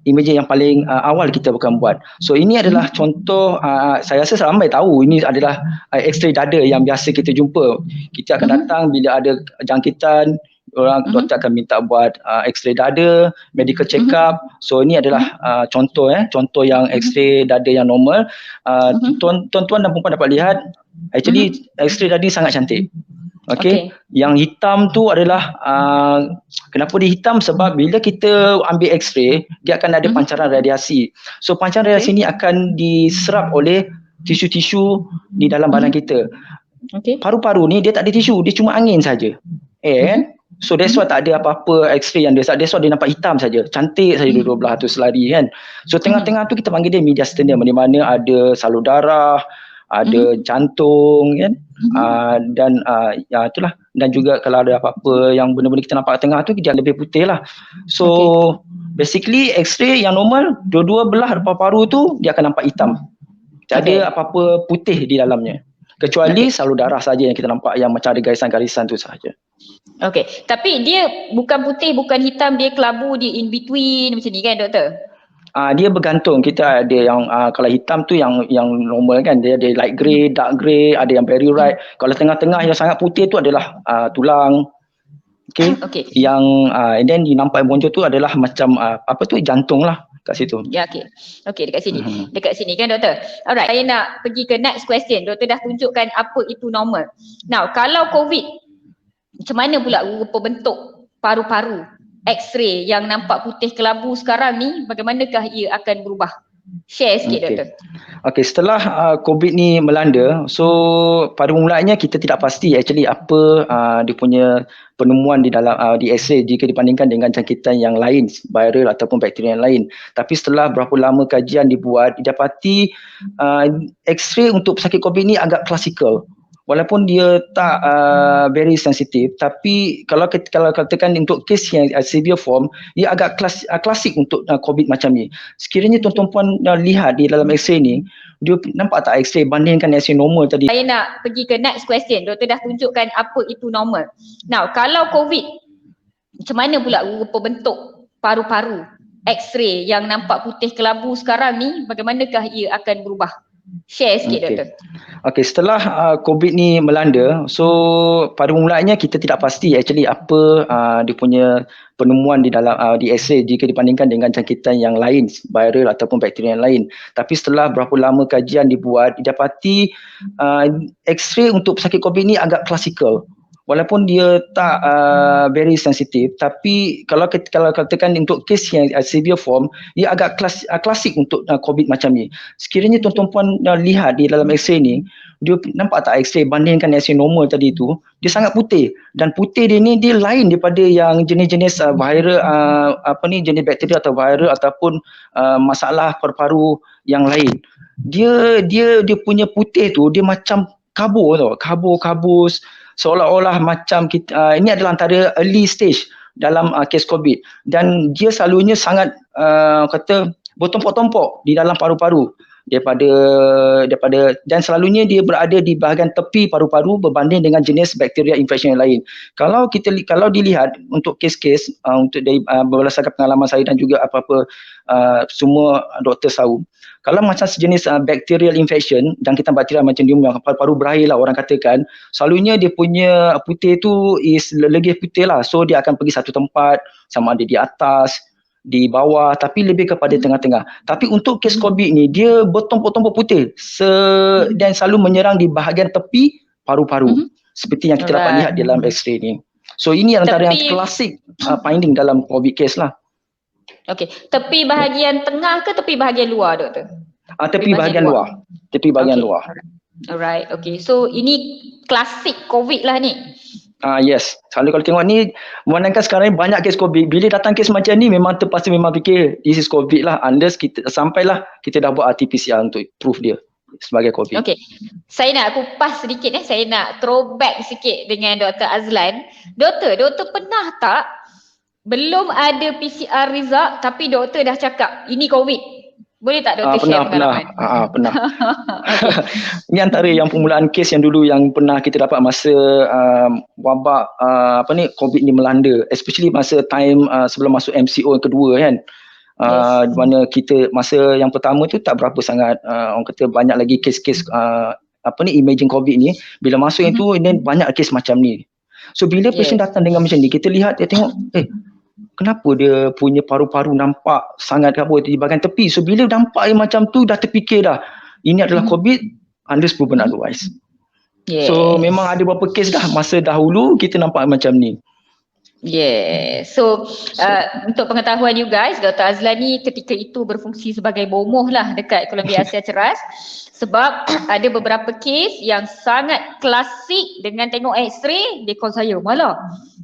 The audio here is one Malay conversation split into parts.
imaging yang paling awal kita akan buat. So ini adalah contoh, saya rasa ramai tahu ini adalah X-ray dada yang biasa kita jumpa. Kita akan datang bila ada jangkitan, doktor akan minta buat X-ray dada, medical check up. So ini adalah contoh yang X-ray dada yang normal. Tuan-tuan dan puan dapat lihat, actually X-ray dada ni sangat cantik. Okay. Yang hitam tu adalah kenapa dia hitam? Sebab bila kita ambil X-ray, dia akan ada pancaran radiasi. So pancaran radiasi ni akan diserap oleh tisu-tisu di dalam badan kita. Paru-paru ni dia tak ada tisu, dia cuma angin saja. Kan? So that's why tak ada apa-apa X-ray yang dia, that's why dia nampak hitam saja. Cantik saja dua belah tu selari kan. So tengah-tengah tu kita panggil dia mediastinum, di mana ada salur darah, ada jantung kan. Dan itulah, dan juga kalau ada apa-apa yang benda-benda kita nampak kat tengah tu, dia lebih putih lah. So basically X-ray yang normal, dua-dua belah paru-paru tu dia akan nampak hitam, tak ada apa-apa putih di dalamnya, kecuali salur darah saja yang kita nampak yang macam ada garisan-garisan tu sahaja. Tapi dia bukan putih, bukan hitam, dia kelabu, dia in between macam ni kan doktor? Dia bergantung. Kita ada yang kalau hitam tu yang normal kan, dia ada light grey, dark grey, ada yang very bright. Kalau tengah-tengah yang sangat putih tu adalah tulang. Yang and then nampak bonjol tu adalah macam apa tu, jantung lah kat situ. Ya, dekat sini. Dekat sini kan doktor. Alright, saya nak pergi ke next question. Doktor dah tunjukkan apa itu normal. Now, kalau COVID, macam mana pula rupa bentuk paru-paru X-ray yang nampak putih kelabu sekarang ni, bagaimanakah ia akan berubah? Share sikit doktor. Setelah COVID ni melanda, so pada mulanya kita tidak pasti actually apa dia punya penemuan di dalam di X-ray jika dibandingkan dengan jangkitan yang lain, viral ataupun bakteria yang lain. Tapi setelah berapa lama kajian dibuat, didapati X-ray untuk pesakit COVID ni agak klasikal. Walaupun dia tak very sensitif, tapi kalau katakan untuk kes yang severe form, dia agak klasik untuk COVID macam ni. Sekiranya tuan-tuan puan lihat di dalam X-ray ni, dia nampak tak X-ray bandingkan X-ray normal tadi? Saya nak pergi ke next question. Doktor dah tunjukkan apa itu normal. Now, kalau COVID, macam mana pula rupa bentuk paru-paru X-ray yang nampak putih kelabu sekarang ni, bagaimanakah ia akan berubah? Share sikit doktor. Setelah COVID ni melanda, so pada mulanya kita tidak pasti actually apa dia punya penemuan di dalam di X-ray jika dibandingkan dengan jangkitan yang lain, viral ataupun bakteria yang lain. Tapi setelah berapa lama kajian dibuat, didapati X-ray untuk pesakit COVID ni agak klasikal. Walaupun dia tak very sensitif, tapi kalau katakan untuk kes yang severe form, dia agak klasik untuk COVID macam ni. Sekiranya tuan-tuan puan lihat di dalam X-ray ni, dia nampak tak X-ray bandingkan X-ray normal tadi tu, dia sangat putih. Dan putih dia ni dia lain daripada yang jenis-jenis viral jenis bakteria atau viral ataupun masalah paru-paru yang lain. Dia punya putih tu dia macam kabur tau, kabus, seolah-olah macam kita, ini adalah antara early stage dalam kes COVID, dan dia selalunya sangat bertumpuk-tumpuk di dalam paru-paru daripada dan selalunya dia berada di bahagian tepi paru-paru berbanding dengan jenis bakteria infeksi yang lain. Kalau dilihat untuk kes-kes untuk dari berdasarkan pengalaman saya dan juga apa-apa semua doktor tahu, kalau macam sejenis bacterial infection, jangkitan bakteria macam dia yang paru-paru berair lah orang katakan, selalunya dia punya putih tu is lebih putih lah. So dia akan pergi satu tempat, sama ada di atas, di bawah, tapi lebih kepada tengah-tengah. Tapi untuk kes COVID ni, dia bertumpuk-tumpuk putih dan selalu menyerang di bahagian tepi paru-paru, seperti yang kita dapat lihat di dalam X-ray ni. So ini antara yang klasik finding dalam COVID case lah. Tepi bahagian tengah ke tepi bahagian luar doktor? Tepi bahagian luar. Tepi bahagian luar. Alright, so ini klasik COVID lah ni. Yes. Selalu kalau tengok ni, memandangkan sekarang ni banyak kes COVID. Bila datang kes macam ni, memang terpaksa memang fikir this is COVID lah. Unless kita sampailah kita dah buat RT-PCR untuk proof dia sebagai COVID. Saya nak kupas sedikit saya nak throwback sikit dengan Dr. Azlan. Doktor pernah tak belum ada PCR result tapi doktor dah cakap ini COVID? Boleh tak doktor share pengalaman? Pernah. Ini antara yang permulaan kes yang dulu yang pernah kita dapat masa wabak COVID ni melanda, especially masa time sebelum masuk MCO yang kedua kan. Di mana kita masa yang pertama tu tak berapa sangat orang kata banyak lagi kes-kes emerging COVID ni. Bila masuk yang tu then banyak kes macam ni. So bila patient datang dengan macam ni, kita lihat dia tengok kenapa dia punya paru-paru nampak sangat di bahagian tepi. So bila nampak yang macam tu dah terfikir dah ini adalah COVID unless proven otherwise. So memang ada beberapa kes dah masa dahulu kita nampak macam ni. So untuk pengetahuan you guys, Dr. Azlan ni ketika itu berfungsi sebagai bomoh lah dekat Columbia Asia Ceras. Sebab ada beberapa kes yang sangat klasik dengan tengok x-ray, dia call saya, malah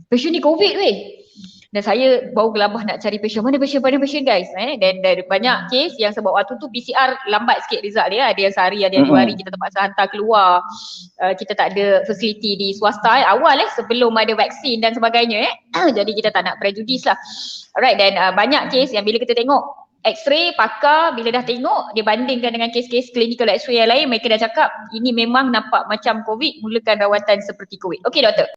patient ni COVID weh. Dan saya baru gelabah nak cari patient, mana patient guys. Dan banyak kes yang sebab waktu tu PCR lambat sikit result dia. Ada yang sehari, ada yang 2 hari kita terpaksa hantar keluar. Kita tak ada facility di swasta awal sebelum ada vaksin dan sebagainya. Jadi kita tak nak prejudis lah. Alright, dan banyak kes yang bila kita tengok X-ray, pakar bila dah tengok, dia bandingkan dengan kes-kes clinical X-ray yang lain, mereka dah cakap ini memang nampak macam COVID, mulakan rawatan seperti COVID. Okey doktor.